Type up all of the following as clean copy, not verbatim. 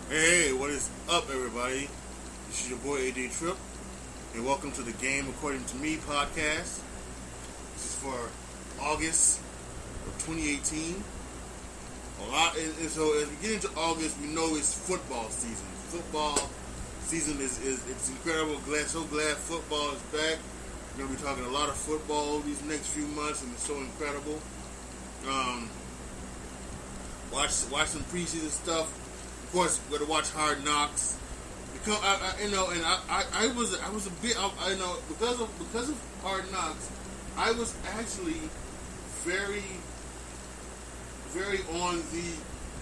Hey, what is up, everybody? This is your boy AJ Trip, and welcome to the Game According to Me podcast. This is for August of 2018. And so as we get into August, we know it's football season. Football season is it's incredible. So glad football is back. We're gonna be talking a lot of football these next few months, and it's so incredible. Watch some preseason stuff. Of course, we're gonna watch Hard Knocks. Because I was a bit because of Hard Knocks, I was actually very on the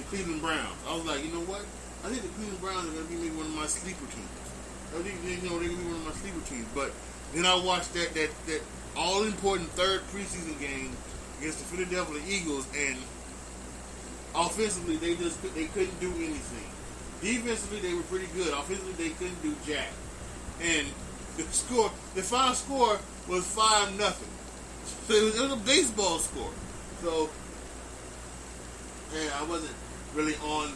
Cleveland Browns. I was like, you know what? I think the Cleveland Browns are gonna be maybe one of my sleeper teams. I think they're gonna be one of my sleeper teams. But then I watched that all important third preseason game against the Philadelphia Eagles, and offensively, they couldn't do anything. Defensively, they were pretty good. Offensively, they couldn't do jack. And the final score was 5-0. So it was a baseball score. So, I wasn't really on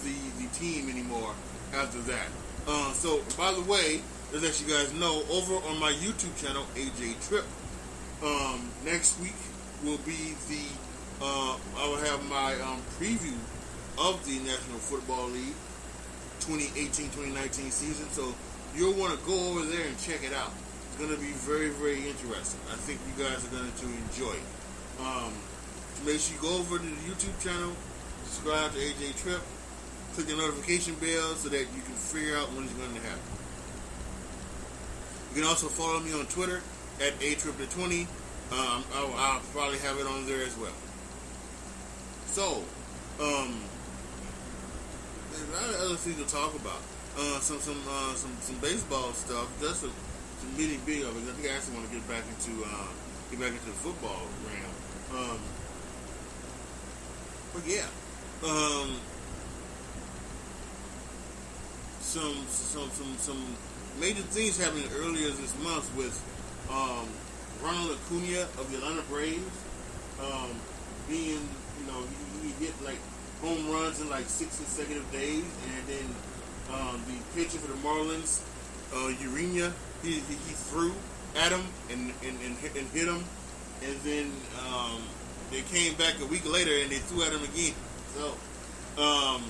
the team anymore after that. So, by the way, just let you guys know, over on my YouTube channel, AJ Trip, next week will be I will have my preview of the National Football League 2018-2019 season. So you'll want to go over there and check it out. It's going to be very, very interesting. I think you guys are going to enjoy it. So make sure you go over to the YouTube channel, subscribe to AJ Trip, click the notification bell so that you can figure out when it's going to happen. You can also follow me on Twitter at ATriplet20. I'll probably have it on there as well. So, there's a lot of other things to talk about. Some baseball stuff. Just some really big of it. I think I actually want to get back into the football realm. But yeah, some major things happening earlier this month with Ronald Acuna of the Atlanta Braves being, he hit like home runs in like 6 consecutive days, and then the pitcher for the Marlins, Urena, he threw at him and hit him, and then they came back a week later and they threw at him again. So a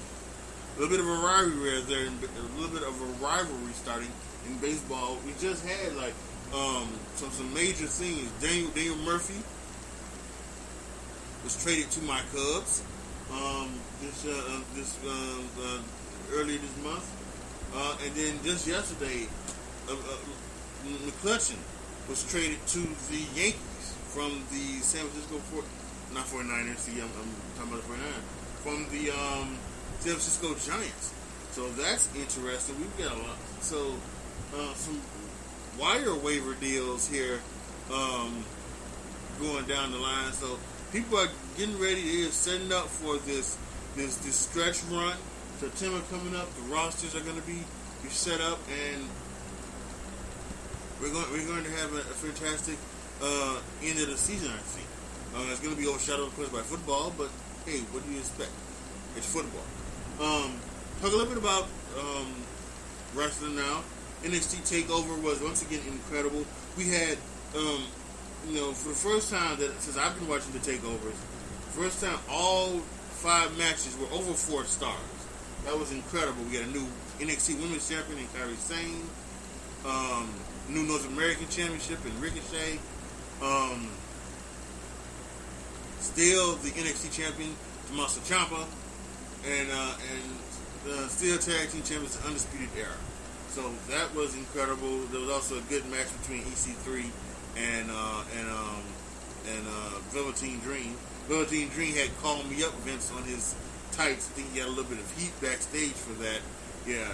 little bit of a rivalry there, a little bit of a rivalry starting in baseball. We just had like some major things. Daniel Murphy was traded to my Cubs earlier this month, and then just yesterday, McCutcheon was traded to the Yankees from the San Francisco 49ers. See, I'm talking about the 49ers from the San Francisco Giants. So that's interesting. We've got a lot. So some wire waiver deals here going down the line. So people are getting ready. They're setting up for this stretch run. September coming up. The rosters are going to be set up, and we're going to have a fantastic end of the season, I think. It's going to be overshadowed, of course, by football, but hey, what do you expect? It's football. Talk a little bit about wrestling now. NXT TakeOver was once again incredible. We had, for the first time since I've been watching the takeovers, first time all 5 matches were over 4 stars. That was incredible. We got a new NXT Women's Champion in Kairi Sane, new North American Championship in Ricochet, still the NXT Champion Tommaso Ciampa, and still Tag Team Champions Undisputed Era. So that was incredible. There was also a good match between EC3 and Velveteen Dream. Velveteen Dream had called me up, Vince, on his tights. I think he got a little bit of heat backstage for that. Yeah.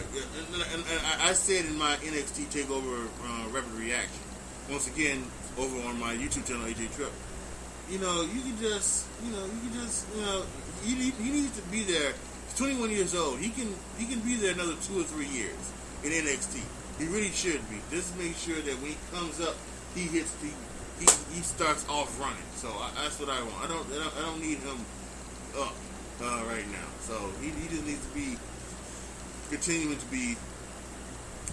And I said in my NXT TakeOver Rapid Reaction, once again, over on my YouTube channel, AJ Trip, he needs to be there. He's 21 years old. He can be there another 2 or 3 years in NXT. He really should be. Just make sure that when he comes up, he starts off running. So that's what I want. I don't need him up right now. So he just needs to be continuing to be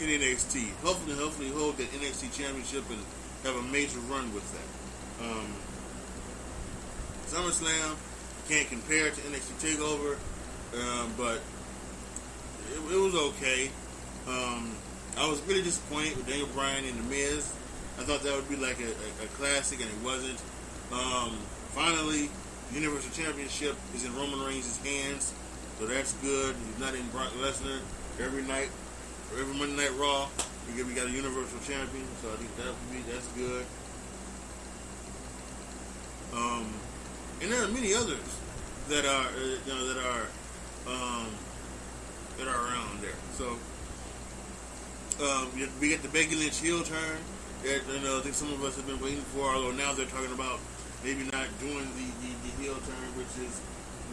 in NXT. Hopefully hold that NXT championship and have a major run with that. SummerSlam can't compare it to NXT TakeOver, but it was okay. I was really disappointed with Daniel Bryan and The Miz. I thought that would be like a classic, and it wasn't. Finally, the Universal Championship is in Roman Reigns' hands, so that's good. He's not in Brock Lesnar every night, or every Monday Night Raw. We got a Universal Champion, so I think that's good. And there are many others that are around there. So we get the Becky Lynch heel turn that I think some of us have been waiting for. Although now they're talking about maybe not doing the heel turn, which is,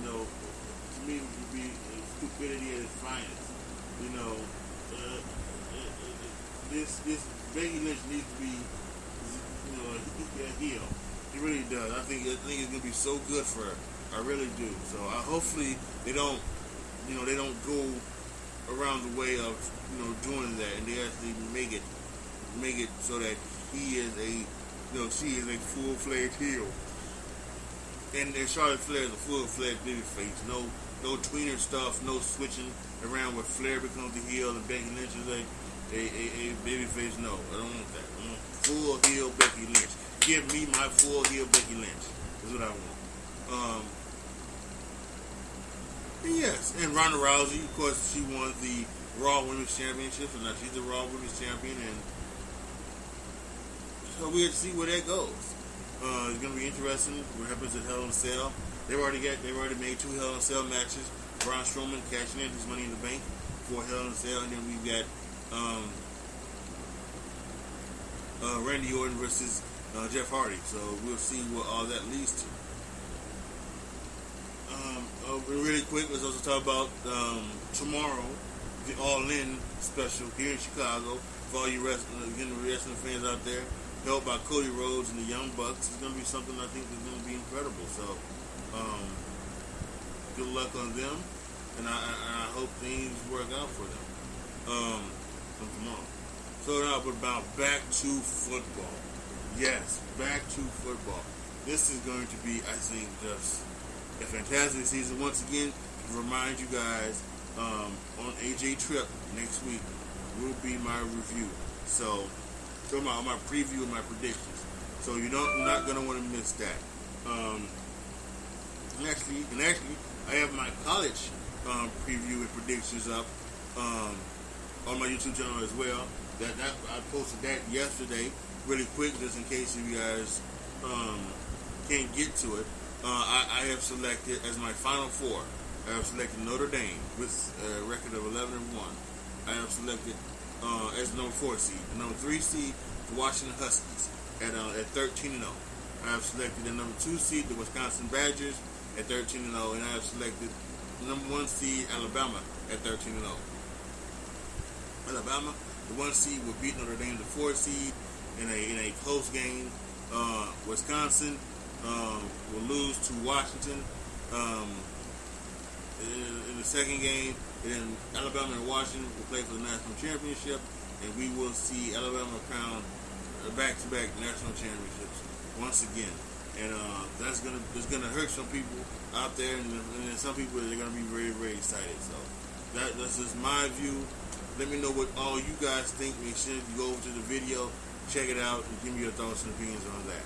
to me would be stupidity at its finest. This Becky Lynch needs to be a heel. It really does. I think it's gonna be so good for her. I really do. So hopefully they don't go around the way of doing that, and they actually make it so that she is a full-fledged heel, and Charlotte Flair is a full-fledged babyface. No tweener stuff. No switching around where Flair becomes the heel and Becky Lynch is a babyface. No, I don't want that. I want full heel Becky Lynch. Give me my full heel Becky Lynch. That's what I want. Yes, and Ronda Rousey, of course, she won the Raw Women's Championship, so now she's the Raw Women's Champion, and so we have to see where that goes. It's going to be interesting what happens at Hell in a Cell. They've already made 2 Hell in a Cell matches. Braun Strowman cashing in his Money in the Bank for Hell in a Cell, and then we've got Randy Orton versus Jeff Hardy. So we'll see what all that leads to. Really quick, let's also talk about tomorrow, the All In special here in Chicago for all you wrestling fans out there, held by Cody Rhodes and the Young Bucks. It's going to be something I think is going to be incredible. So good luck on them, and I hope things work out for them from tomorrow. So now, but about back to football. Yes, back to football. This is going to be, I think, just a fantastic season. Once again, to remind you guys, on AJ Trip next week will be my review. So my preview and my predictions. So you're not going to want to miss that. And actually, I have my college preview and predictions up on my YouTube channel as well. That I posted that yesterday, really quick, just in case you guys can't get to it. I have selected as my final 4. I have selected Notre Dame with a record of 11-1. I have selected as number 4 seed. The number 3 seed, the Washington Huskies at 13-0. I have selected the number 2 seed, the Wisconsin Badgers at 13-0, and I have selected the number 1 seed, Alabama at 13-0. Alabama, the 1 seed, will beat Notre Dame, the 4 seed, in a close game. Wisconsin will lose to Washington in the second game, and then Alabama and Washington will play for the national championship, and we will see Alabama crown back-to-back national championships once again. And that's gonna hurt some people out there, and then some people are gonna be very, very excited. So that's just my view. Let me know what all you guys think. Make sure you go over to the video, check it out, and give me your thoughts and opinions on that.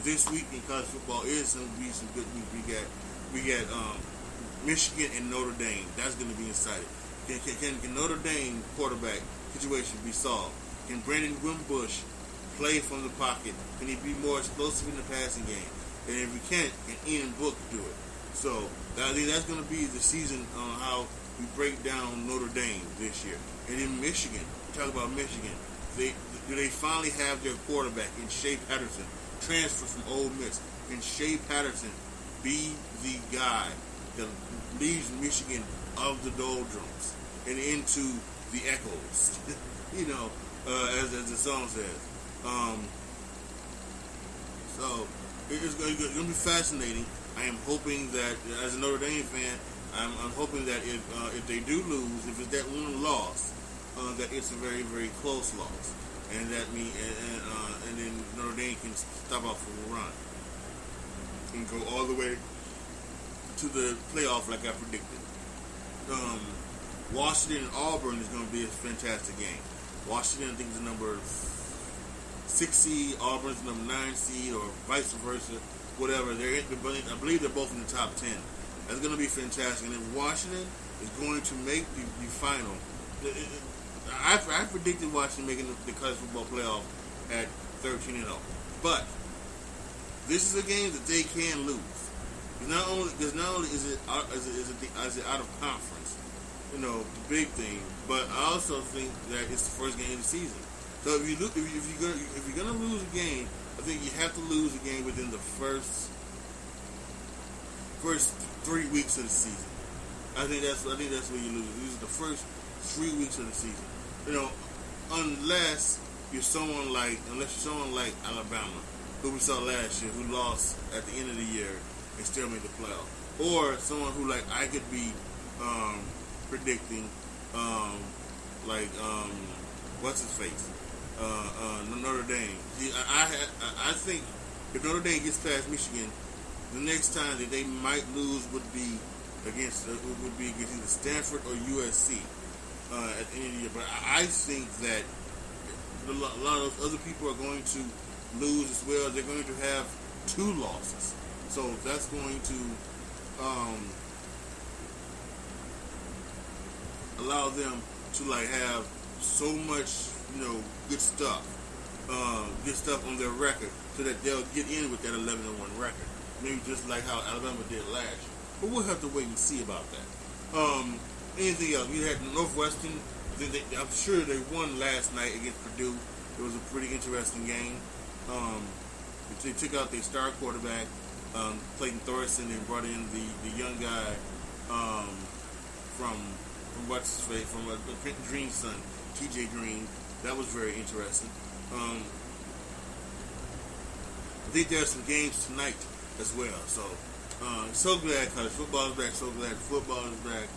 This week in college football is going to be some good week. We got Michigan and Notre Dame. That's going to be exciting. Can Notre Dame quarterback situation be solved? Can Brandon Wimbush play from the pocket? Can he be more explosive in the passing game? And if he can't, can Ian Book do it? So I think that's going to be the season on how we break down Notre Dame this year. And in Michigan, talk about Michigan. Do they finally have their quarterback in Shea Patterson, transfer from Ole Miss? Can Shea Patterson be the guy that leads Michigan of the doldrums and into the echoes? as the song says. So it's going to be fascinating. I am hoping that, as a Notre Dame fan, I'm hoping that if they do lose, if it's that one loss, that it's a very, very close loss, and that and then Notre Dame can stop off for a run and go all the way to the playoff like I predicted. Washington and Auburn is going to be a fantastic game. Washington, I think, is the number 6 seed. Auburn's the number 9 seed, or vice versa, whatever. I believe they're both in the top 10. That's going to be fantastic. And if Washington is going to make the final, I predicted Washington making the college football playoff at 13-0. But this is a game that they can lose. Not only is it out of conference, the big thing, but I also think that it's the first game of the season. So if you're gonna lose a game, I think you have to lose a game within the first 3 weeks of the season. I think that's where you lose. These are the first 3 weeks of the season. Unless you're someone like Alabama, who we saw last year, who lost at the end of the year and still made the playoff, or someone who I could be predicting, what's his face, Notre Dame. I think if Notre Dame gets past Michigan, the next time that they might lose would be against either Stanford or USC at the end of the year. But I think that a lot of those other people are going to lose as well. They're going to have 2 losses. So that's going to allow them to have so much, good stuff on their record, so that they'll get in with that 11-1 record. Maybe just like how Alabama did last year. But we'll have to wait and see about that. Anything else? We had Northwestern. I'm sure they won last night against Purdue. It was a pretty interesting game. They took out their star quarterback, Clayton Thorson, and brought in the young guy from what's his face, from Green's son, T.J. Green. That was very interesting. I think there are some games tonight as well. So glad college football is back. So glad football is back.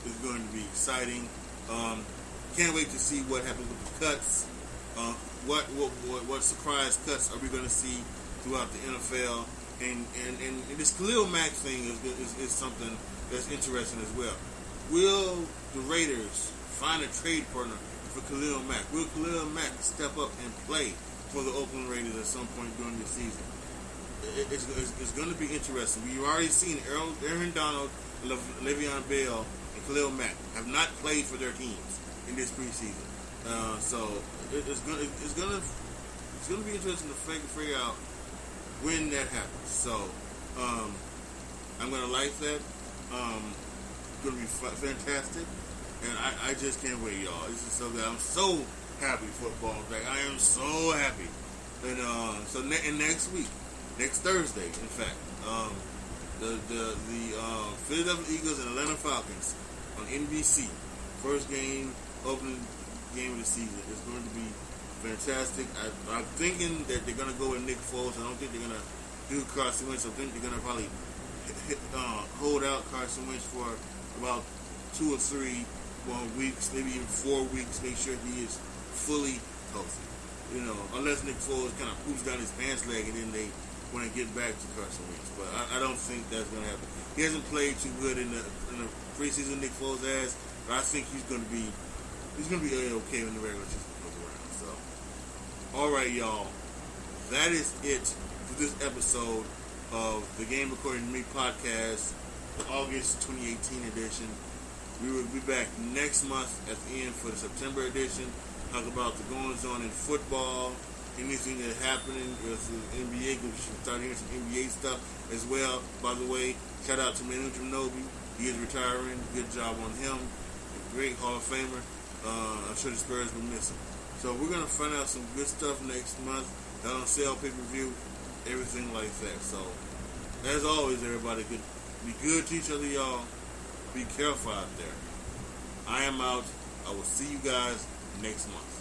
It's going to be exciting. Can't wait to see what happens with the cuts. What surprise cuts are we going to see throughout the NFL? And this Khalil Mack thing is something that's interesting as well. Will the Raiders find a trade partner for Khalil Mack? Will Khalil Mack step up and play for the Oakland Raiders at some point during the season? It's going to be interesting. We've already seen Aaron Donald, Le'Veon Bell, and Khalil Mack have not played for their teams in this preseason. So it's going to be interesting to figure out when that happens. So I'm going to like that. It's going to be fantastic, and I just can't wait, y'all. This is so good. I'm so happy football back. I am so happy. And next week, next Thursday, in fact, the Philadelphia Eagles and Atlanta Falcons on NBC. First game, opening game of the season. It's going to be fantastic. I'm thinking that they're going to go with Nick Foles. I don't think they're going to do Carson Wentz. I think they're going to probably hold out Carson Wentz for about 2 or 3 weeks, maybe even 4 weeks. Make sure he is fully healthy. Unless Nick Foles kind of poops down his pants leg and then they want to get back to Carson Wentz. But I don't think that's going to happen. He hasn't played too good in the preseason. Nick Foles has, but I think he's going to be okay when the regular season goes around. So, all right, y'all, that is it for this episode of the Game According to Me podcast, the August 2018 edition. We will be back next month at the end for the September edition. Talk about the goings on in football, anything that's happening with the NBA. We should start hearing some NBA stuff as well. By the way, shout out to Manu Ginobili. He is retiring. Good job on him. A great Hall of Famer. I'm sure the Spurs will miss him. So we're going to find out some good stuff next month. Down on sale, pay-per-view, everything like that. So, as always, everybody, be good to each other, y'all. Be careful out there. I am out. I will see you guys next month.